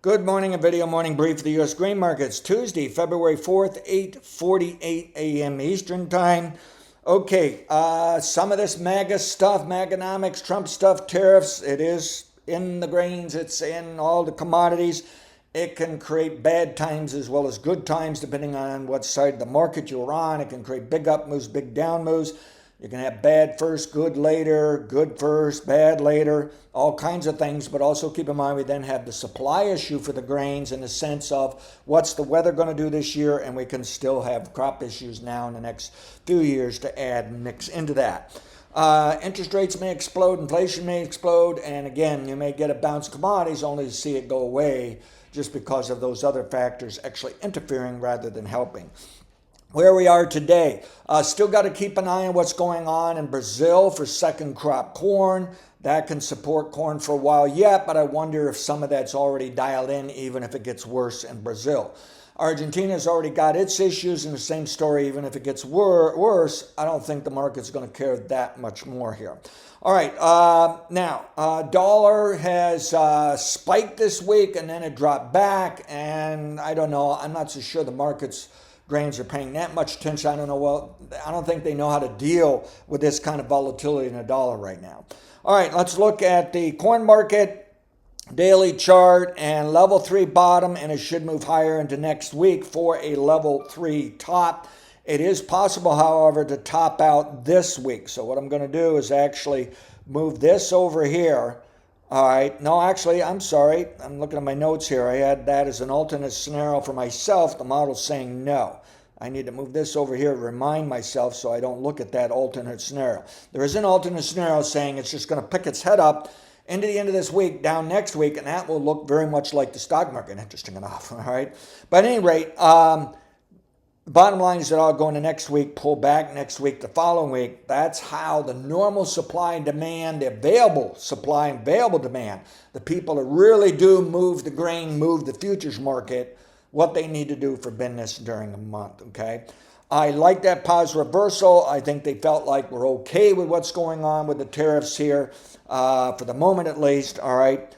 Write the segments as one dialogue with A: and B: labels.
A: Good morning, a video morning brief of the U.S. grain markets. Tuesday, February 4th, 8:48 a.m. Eastern Time. Okay, some of this MAGA stuff, MAGAnomics, Trump stuff, tariffs, it is in the grains, it's in all the commodities. It can create bad times as well as good times, depending on what side of the market you're on. It can create big up moves, big down moves. You can have bad first, good later, good first, bad later, all kinds of things. But also keep in mind we then have the supply issue for the grains in the sense of what's the weather going to do this year, and we can still have crop issues now in the next few years to add and mix into that. Interest rates may explode, inflation may explode, and again, you may get a bounce in commodities only to see it go away just because of those other factors actually interfering rather than helping. Where we are today, still got to keep an eye on what's going on in Brazil for second crop corn. That can support corn for a while yet, but I wonder if some of that's already dialed in, even if it gets worse in Brazil. Argentina's already got its issues, and the same story, even if it gets worse, I don't think the market's going to care that much more here. All right, now, dollar has spiked this week, and then it dropped back, and I don't know, I'm not so sure the market's grains are paying that much attention. I don't know. Well, I don't think they know how to deal with this kind of volatility in the dollar right now. All right, let's look at the corn market daily chart and level 3 bottom, and it should move higher into next week for a level 3 top. It is possible, however, to top out this week. So what I'm going to do is actually move this over here. All right. No, actually, I'm sorry. I'm looking at my notes here. I had that as an alternate scenario for myself. The model's saying no. I need to move this over here to remind myself so I don't look at that alternate scenario. There is an alternate scenario saying it's just going to pick its head up into the end of this week, down next week, and that will look very much like the stock market. Interesting enough. All right. But at any rate, bottom line is that I'll go into next week, pull back next week, the following week. That's how the normal supply and demand, the available supply and available demand, the people that really do move the grain, move the futures market, what they need to do for business during a month, okay? I like that positive reversal. I think they felt like we're okay with what's going on with the tariffs here, for the moment at least, all right?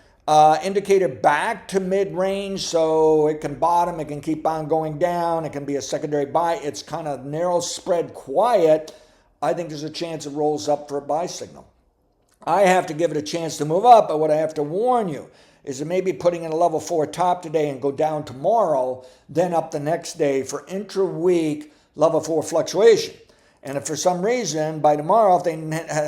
A: Indicator back to mid-range, so it can bottom, it can keep on going down, it can be a secondary buy. It's kind of narrow spread quiet. I think there's a chance it rolls up for a buy signal. I have to give it a chance to move up, but what I have to warn you is it may be putting in a level 4 top today and go down tomorrow, then up the next day for intra-week level 4 fluctuation. And if for some reason by tomorrow, if they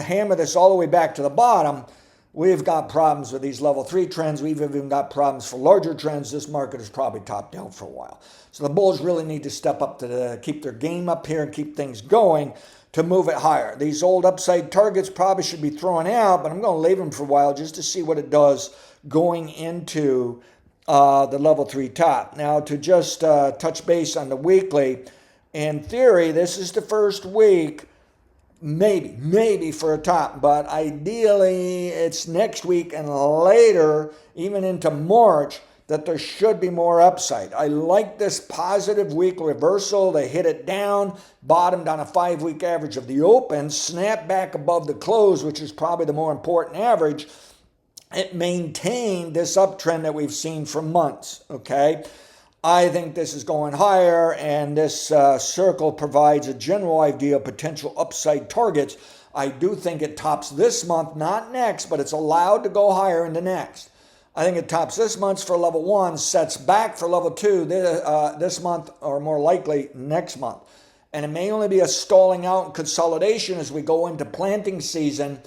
A: hammer this all the way back to the bottom, we've got problems with these level 3 trends. We've even got problems for larger trends. This market is probably topped out for a while. So the bulls really need to step up to keep their game up here and keep things going to move it higher. These old upside targets probably should be thrown out, but I'm going to leave them for a while just to see what it does going into the level 3 top. Now, to just touch base on the weekly, in theory, this is the first week maybe for a top, but ideally it's next week and later, even into March, that there should be more upside. I like this positive week reversal. They hit it down, bottomed on a 5-week average of the open, snapped back above the close, which is probably the more important average. It maintained this uptrend that we've seen for months, okay? I think this is going higher, and this circle provides a general idea of potential upside targets. I do think it tops this month, not next, but it's allowed to go higher in the next. I think it tops this month for level 1, sets back for level 2 this month, or more likely next month. And it may only be a stalling out and consolidation as we go into planting season,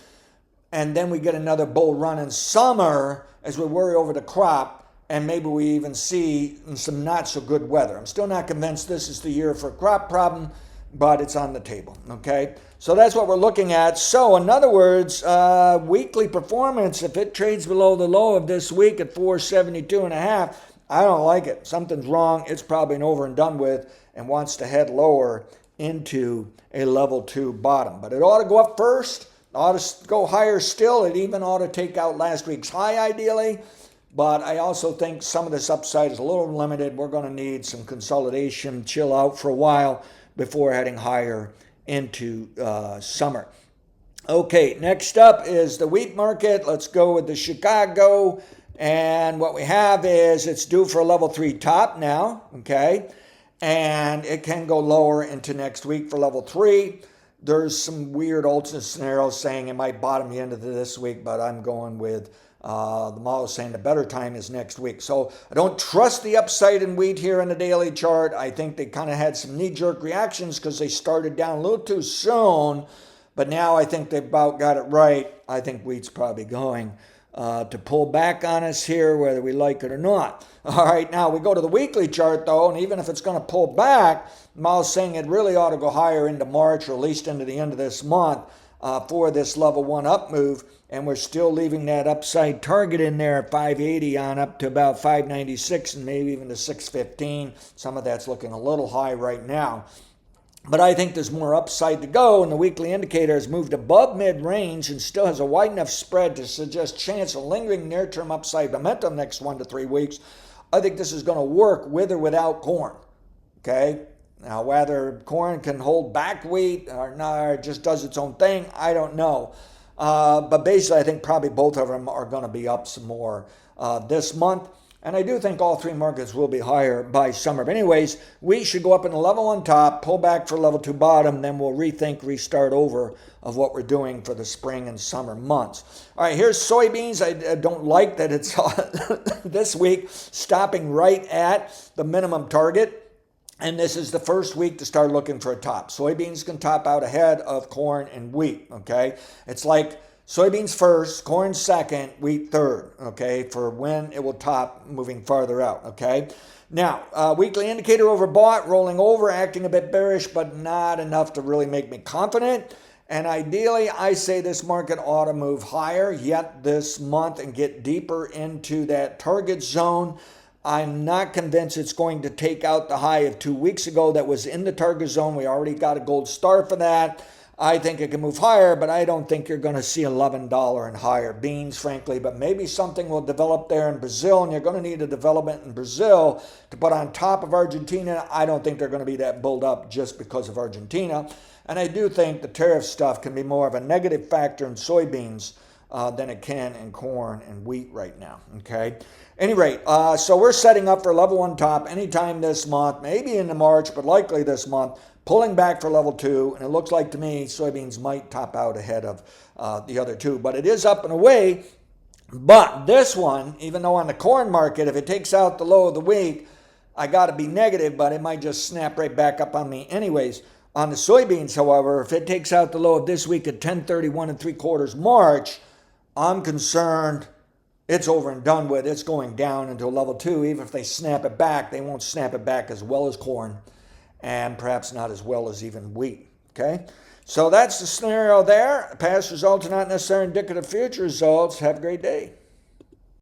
A: and then we get another bull run in summer as we worry over the crop. And maybe we even see some not so good weather. I'm still not convinced this is the year for a crop problem, but it's on the table, okay? So that's what we're looking at. So in other words, weekly performance, if it trades below the low of this week at 472.5, I don't like it. Something's wrong. It's probably an over and done with and wants to head lower into a level 2 bottom. But it ought to go up first. It ought to go higher still. It even ought to take out last week's high ideally. But I also think some of this upside is a little limited. We're going to need some consolidation, chill out for a while before heading higher into summer. Okay, next up is the wheat market. Let's go with the Chicago And what we have is it's due for a level 3 top now, okay? And it can go lower into next week for level 3. There's some weird alternate scenarios saying it might bottom the end of this week, but I'm going with the model saying the better time is next week. So I don't trust the upside in wheat here in the daily chart. I think they kind of had some knee-jerk reactions because they started down a little too soon. But now I think they've about got it right. I think wheat's probably going to pull back on us here, whether we like it or not. All right, now we go to the weekly chart, though, and even if it's going to pull back, Mao's saying it really ought to go higher into March, or at least into the end of this month, for this level 1 up move. And we're still leaving that upside target in there at 580 on up to about 596 and maybe even to 615. Some of that's looking a little high right now. But I think there's more upside to go, and the weekly indicator has moved above mid-range and still has a wide enough spread to suggest chance of lingering near-term upside momentum next 1 to 3 weeks. I think this is going to work with or without corn, okay? Now, whether corn can hold back wheat or not, or it just does its own thing, I don't know. But basically, I think probably both of them are going to be up some more this month. And I do think all 3 markets will be higher by summer. But anyways, we should go up in a level 1 top, pull back for level 2 bottom, then we'll restart over of what we're doing for the spring and summer months. All right, here's soybeans. I don't like that it's this week stopping right at the minimum target. And this is the first week to start looking for a top. Soybeans can top out ahead of corn and wheat, okay? It's like soybeans first, corn second, wheat third, okay, for when it will top moving farther out, okay? Now, weekly indicator overbought, rolling over, acting a bit bearish, but not enough to really make me confident. And ideally, I say this market ought to move higher yet this month and get deeper into that target zone. I'm not convinced it's going to take out the high of 2 weeks ago that was in the target zone. We already got a gold star for that. I think it can move higher, but I don't think you're going to see $11 and higher beans, frankly. But maybe something will develop there in Brazil, and you're going to need a development in Brazil to put on top of Argentina. I don't think they're going to be that built up just because of Argentina. And I do think the tariff stuff can be more of a negative factor in soybeans than it can in corn and wheat right now, okay? Any rate, so we're setting up for level 1 top anytime this month, maybe into March, but likely this month, pulling back for level 2, and it looks like to me soybeans might top out ahead of the other 2, but it is up and away. But this one, even though on the corn market, if it takes out the low of the week, I got to be negative, but it might just snap right back up on me anyways. On the soybeans, however, if it takes out the low of this week at 1031 3/4 March, I'm concerned it's over and done with. It's going down into level 2. Even if they snap it back, they won't snap it back as well as corn, and perhaps not as well as even wheat, okay? So that's the scenario there. Past results are not necessarily indicative of future results. Have a great day.